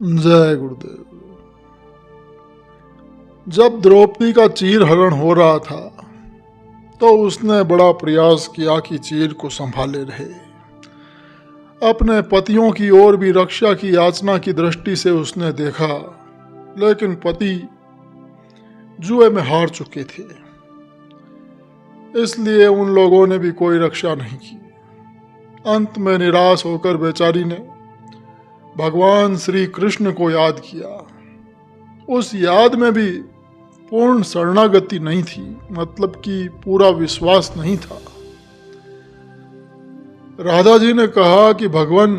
जय गुरुदेव। जब द्रौपदी का चीर हरण हो रहा था तो उसने बड़ा प्रयास किया कि चीर को संभाले रहे। अपने पतियों की ओर भी रक्षा की याचना की दृष्टि से उसने देखा, लेकिन पति जुए में हार चुके थे, इसलिए उन लोगों ने भी कोई रक्षा नहीं की। अंत में निराश होकर बेचारी ने भगवान श्री कृष्ण को याद किया। उस याद में भी पूर्ण शरणागति नहीं थी, मतलब कि पूरा विश्वास नहीं था। राधा जी ने कहा कि भगवान,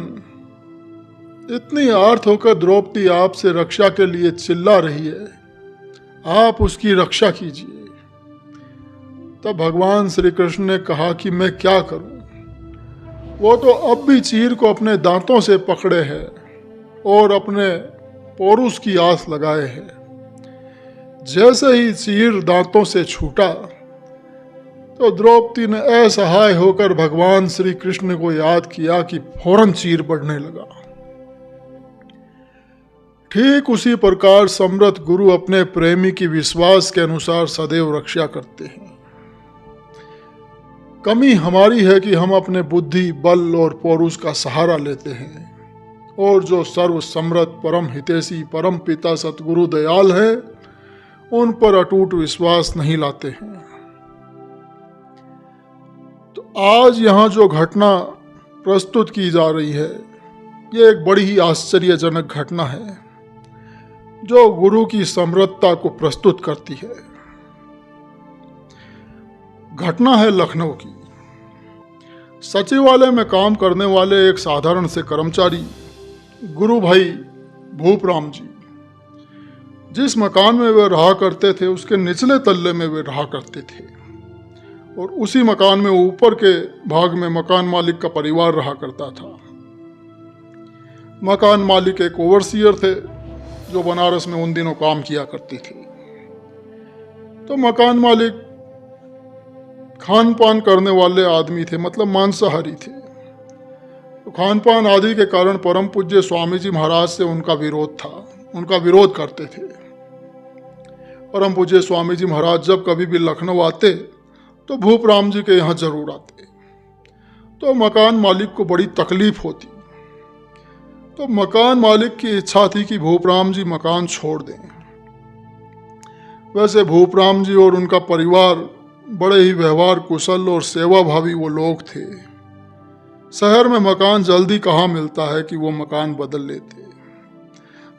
इतनी आर्त होकर द्रौपदी आपसे रक्षा के लिए चिल्ला रही है, आप उसकी रक्षा कीजिए। तब भगवान श्री कृष्ण ने कहा कि मैं क्या करूं, वो तो अब भी चीर को अपने दांतों से पकड़े है और अपने पौरुष की आस लगाए है। जैसे ही चीर दांतों से छूटा तो द्रौपदी ने असहाय होकर भगवान श्री कृष्ण को याद किया कि फौरन चीर बढ़ने लगा। ठीक उसी प्रकार समर्थ गुरु अपने प्रेमी की विश्वास के अनुसार सदैव रक्षा करते हैं। कमी हमारी है कि हम अपने बुद्धि, बल और पौरुष का सहारा लेते हैं, और जो सर्व समृद्ध, परम हितैषी, परम पिता सतगुरु दयाल है, उन पर अटूट विश्वास नहीं लाते हैं। तो आज यहाँ जो घटना प्रस्तुत की जा रही है, ये एक बड़ी ही आश्चर्यजनक घटना है जो गुरु की समृद्धता को प्रस्तुत करती है। घटना है लखनऊ की। सचिवालय में काम करने वाले एक साधारण से कर्मचारी गुरु भाई भूपराम जी, जिस मकान में वे रहा करते थे उसके निचले तल्ले में वे रहा करते थे, और उसी मकान में ऊपर के भाग में मकान मालिक का परिवार रहा करता था। मकान मालिक एक ओवरसियर थे जो बनारस में उन दिनों काम किया करते थे। तो मकान मालिक खान पान करने वाले आदमी थे, मतलब मांसाहारी थे। तो खान पान आदि के कारण परम पूज्य स्वामी जी महाराज से उनका विरोध था, उनका विरोध करते थे। परम पूज्य स्वामी जी महाराज जब कभी भी लखनऊ आते तो भूपराम जी के यहाँ जरूर आते। तो मकान मालिक को बड़ी तकलीफ होती। तो मकान मालिक की इच्छा थी कि भूपराम जी मकान छोड़ दें। वैसे भूपराम जी और उनका परिवार बड़े ही व्यवहार कुशल और सेवाभावी वो लोग थे। शहर में मकान जल्दी कहाँ मिलता है कि वो मकान बदल लेते।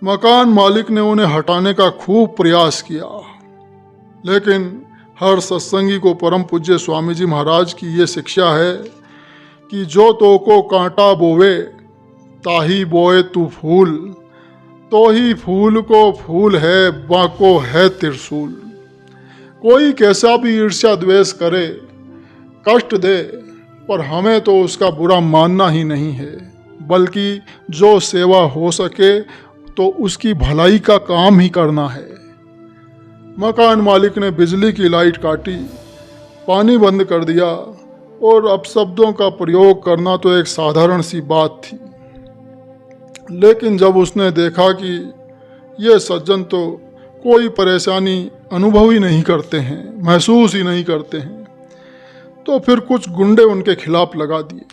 मकान मालिक ने उन्हें हटाने का खूब प्रयास किया, लेकिन हर सत्संगी को परम पूज्य स्वामी जी महाराज की ये शिक्षा है कि जो तो को कांटा बोवे ताही बोए तू फूल, तो ही फूल को फूल है बाको है त्रिशूल। कोई कैसा भी ईर्ष्या द्वेष करे, कष्ट दे, पर हमें तो उसका बुरा मानना ही नहीं है, बल्कि जो सेवा हो सके तो उसकी भलाई का काम ही करना है। मकान मालिक ने बिजली की लाइट काटी, पानी बंद कर दिया, और अपशब्दों का प्रयोग करना तो एक साधारण सी बात थी। लेकिन जब उसने देखा कि ये सज्जन तो कोई परेशानी अनुभव ही नहीं करते हैं, महसूस ही नहीं करते हैं, तो फिर कुछ गुंडे उनके खिलाफ लगा दिए।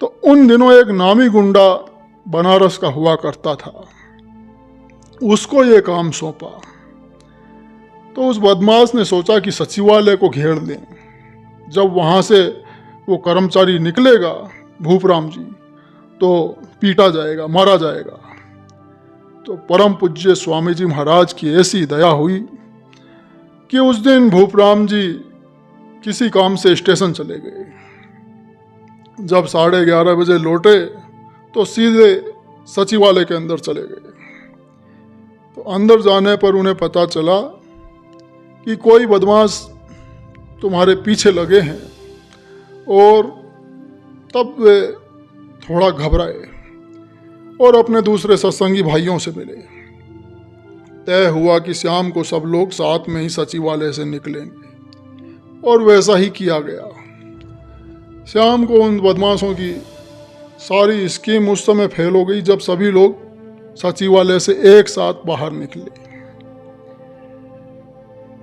तो उन दिनों एक नामी गुंडा बनारस का हुआ करता था, उसको ये काम सौंपा। तो उस बदमाश ने सोचा कि सचिवालय को घेर लें। जब वहाँ से वो कर्मचारी निकलेगा भूपराम जी, तो पीटा जाएगा, मारा जाएगा। तो परम पूज्य स्वामी जी महाराज की ऐसी दया हुई कि उस दिन भूपराम जी किसी काम से स्टेशन चले गए। जब 11:30 बजे लौटे तो सीधे सचिवालय के अंदर चले गए। तो अंदर जाने पर उन्हें पता चला कि कोई बदमाश तुम्हारे पीछे लगे हैं, और तब वे थोड़ा घबराए और अपने दूसरे सत्संगी भाइयों से मिले। तय हुआ कि शाम को सब लोग साथ में ही सचिवालय से निकलेंगे, और वैसा ही किया गया। शाम को उन बदमाशों की सारी स्कीम उस समय फेल हो गई जब सभी लोग सचिवालय से एक साथ बाहर निकले।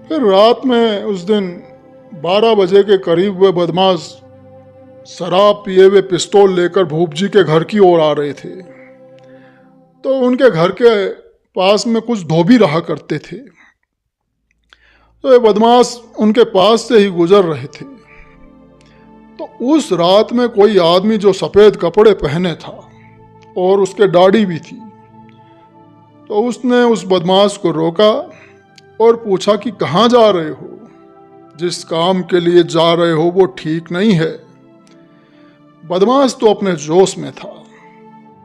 फिर रात में उस दिन 12 बजे के करीब वे बदमाश शराब पिए हुए पिस्तौल लेकर भूप जी के घर की ओर आ रहे थे। तो उनके घर के पास में कुछ धोबी रहा करते थे। तो ये बदमाश उनके पास से ही गुजर रहे थे। तो उस रात में कोई आदमी जो सफ़ेद कपड़े पहने था और उसके दाढ़ी भी थी, तो उसने उस बदमाश को रोका और पूछा कि कहाँ जा रहे हो? जिस काम के लिए जा रहे हो वो ठीक नहीं है। बदमाश तो अपने जोश में था।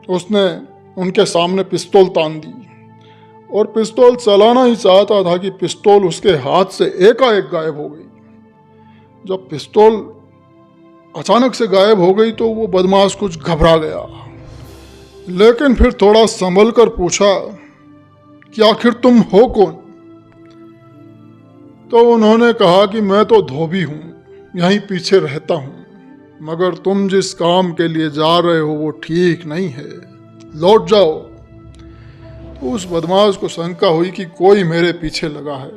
उसने उनके सामने पिस्तौल तान दी और पिस्तौल चलाना ही चाहता था कि पिस्तौल उसके हाथ से एकाएक गायब हो गई। जब पिस्तौल अचानक से गायब हो गई तो वो बदमाश कुछ घबरा गया, लेकिन फिर थोड़ा संभल कर पूछा कि आखिर तुम हो कौन? तो उन्होंने कहा कि मैं तो धोबी हूँ, यहीं पीछे रहता हूँ, मगर तुम जिस काम के लिए जा रहे हो वो ठीक नहीं है, लौट जाओ। तो उस बदमाश को शंका हुई कि कोई मेरे पीछे लगा है।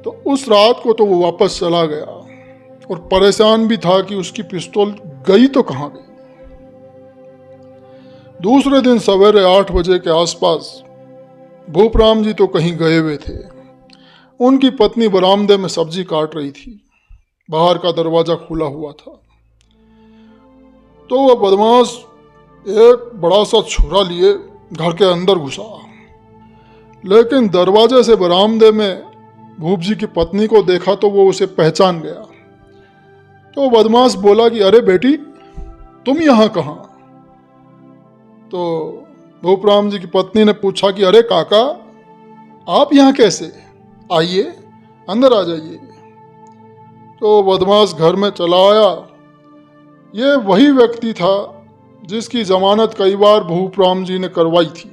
तो उस रात को तो वो वापस चला गया और परेशान भी था कि उसकी पिस्तौल गई तो कहाँ गई। दूसरे दिन सवेरे 8 बजे के आसपास भूपराम जी तो कहीं गए हुए थे। उनकी पत्नी बरामदे में सब्जी काट रही थी। बाहर का दरवाजा खुला हुआ था। तो वह बदमाश एक बड़ा सा छुरा लिए घर के अंदर घुसा, लेकिन दरवाजे से बरामदे में भूप जी की पत्नी को देखा तो वो उसे पहचान गया। तो बदमाश बोला कि अरे बेटी, तुम यहाँ कहाँ? तो भूपराम जी की पत्नी ने पूछा कि अरे काका, आप यहाँ कैसे? आइए, अंदर आ जाइए। तो बदमाश घर में चला आया। ये वही व्यक्ति था जिसकी जमानत कई बार भूपराम जी ने करवाई थी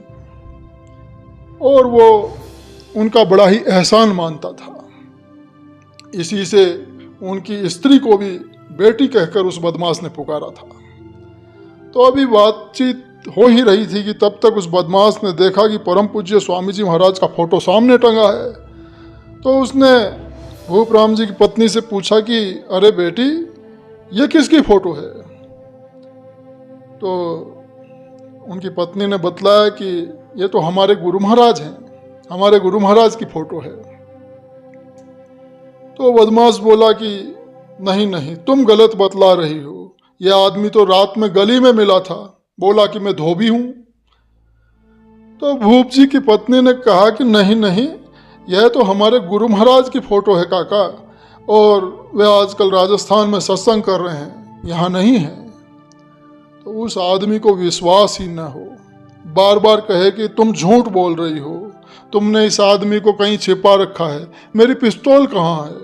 और वो उनका बड़ा ही एहसान मानता था। इसी से उनकी स्त्री को भी बेटी कहकर उस बदमाश ने पुकारा था। तो अभी बातचीत हो ही रही थी कि तब तक उस बदमाश ने देखा कि परम पूज्य स्वामी जी महाराज का फोटो सामने टंगा है। तो उसने भूपराम जी की पत्नी से पूछा कि अरे बेटी, ये किसकी फोटो है? तो उनकी पत्नी ने बतलाया कि ये तो हमारे गुरु महाराज हैं, हमारे गुरु महाराज की फोटो है। तो बदमाश बोला कि नहीं नहीं, तुम गलत बतला रही हो। यह आदमी तो रात में गली में मिला था, बोला कि मैं धोबी हूं। तो भूप जी की पत्नी ने कहा कि नहीं नहीं, यह तो हमारे गुरु महाराज की फोटो है काका, और वे आजकल राजस्थान में सत्संग कर रहे हैं, यहाँ नहीं है। तो उस आदमी को विश्वास ही न हो, बार बार कहे कि तुम झूठ बोल रही हो, तुमने इस आदमी को कहीं छिपा रखा है, मेरी पिस्तौल कहाँ है?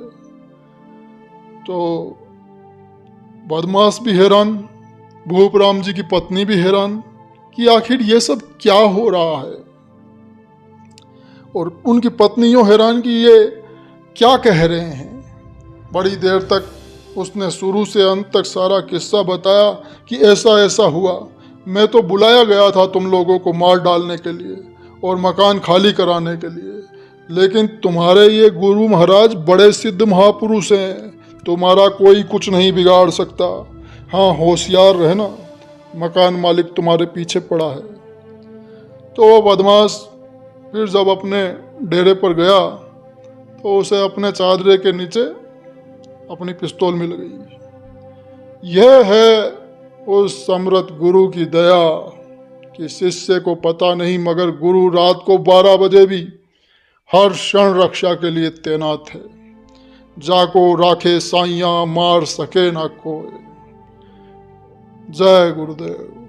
तो बदमाश भी हैरान, भूपराम जी की पत्नी भी हैरान कि आखिर ये सब क्या हो रहा है, और उनकी पत्नी यूँ हैरान कि ये क्या कह रहे हैं। बड़ी देर तक उसने शुरू से अंत तक सारा किस्सा बताया कि ऐसा ऐसा हुआ, मैं तो बुलाया गया था तुम लोगों को मार डालने के लिए और मकान खाली कराने के लिए, लेकिन तुम्हारे ये गुरु महाराज बड़े सिद्ध महापुरुष हैं, तुम्हारा कोई कुछ नहीं बिगाड़ सकता। हाँ, होशियार रहना, मकान मालिक तुम्हारे पीछे पड़ा है। तो वो बदमाश फिर जब अपने डेरे पर गया तो उसे अपने चादरे के नीचे अपनी पिस्तौल मिल गई। यह है उस समर्थ गुरु की दया कि शिष्य को पता नहीं, मगर गुरु रात को 12 बजे भी हर क्षण रक्षा के लिए तैनात है। जाको राखे साइयां, मार सके ना कोई। जय गुरुदेव।